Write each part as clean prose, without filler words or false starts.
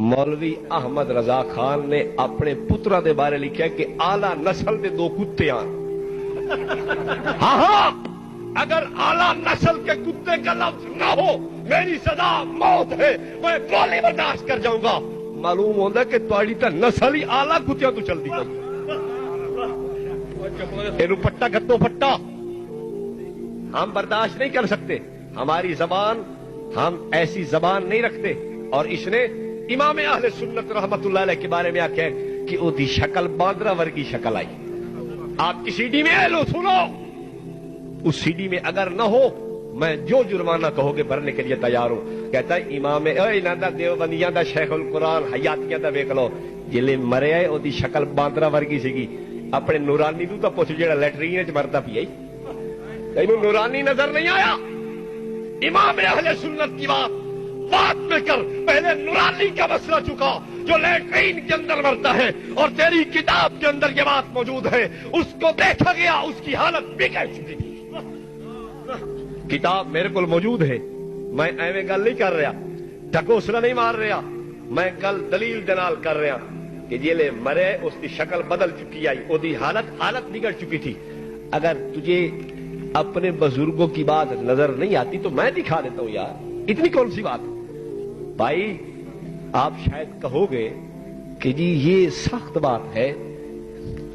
मौलवी अहमद रजा खान ने अपने पुत्रा दे बारे लिखा कि आला नस्ल के दो कुत्ते आन। हाँ, अगर आला नस्ल के कुत्ते का लफ्ज ना हो मेरी सजा मौत है, मैं गोली बर्दाश्त कर जाऊंगा। मालूम होता कि तुहाडी तो नस्ल ही आला कुत्तियां तो चलती है। इनू पट्टा गत्तो पट्टा हम बर्दाश्त नहीं कर सकते। हमारी जबान, हम ऐसी जबान नहीं रखते। और इसने इमाम अहले सुन्नत रहमतुल्लाह अलैह के बारे में आख्या कि ओदी शक्ल बांदरा वर्गी शक्ल आई। आपकी सीडी में है, लो सुनो। उस सीडी में अगर न हो मैं जो जुर्माना कहोगे भरने के लिए तैयार हूं। कहता है इमाम इन्हां देवबंदियां दा शेखुल कुरान हयातियां दा वेख लो, जिले मरे है ओदी शक्ल बांदरा वर्गी सीगी। अपने नूरानी तू तो पुछ जेड़ा लैटरीन च मरदा पिया, तेनू नूरानी नजर नहीं आया? इमाम अहले सुन्नत की बात में कर, पहले नूरानी का मसला चुका जो लैट्रीन के अंदर मरता है। और तेरी किताब के अंदर ये बात मौजूद है, उसको देखा गया, उसकी हालत बिगड़ चुकी थी। किताब मेरे को मौजूद है, मैं एवं गल नहीं कर रहा, ढकोसला नहीं मार रहा, मैं गल दलील दे नाल कर रहा कि जिले मरे उसकी शक्ल बदल चुकी आई, ओदी हालत बिगड़ चुकी थी। अगर तुझे अपने बुजुर्गों की बात नजर नहीं आती तो मैं दिखा देता हूं यार, इतनी कौन सी बात। भाई आप शायद कहोगे कि जी ये सख्त बात है,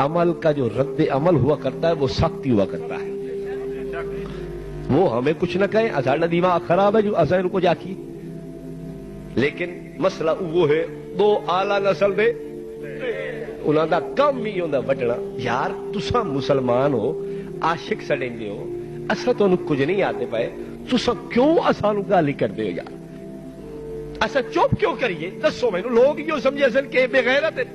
अमल का जो रद्द अमल हुआ करता है वो सख्त हुआ करता है। वो हमें कुछ न कहे, असाड़ा दिमाग खराब है जो असन को जाकी। लेकिन मसला वो है दो आला नस्ल दे उन्हों का कम ही होंदा वटना। यार तुसा मुसलमान हो, आशिक सड़ेंगे हो, असा तो कुछ नहीं आते पाए, तुसा क्यों असानू गाली करते हो यार? असा चुप क्यों करिए? दसो मैनू। लोग यो समझे सन कि बेगैरत है।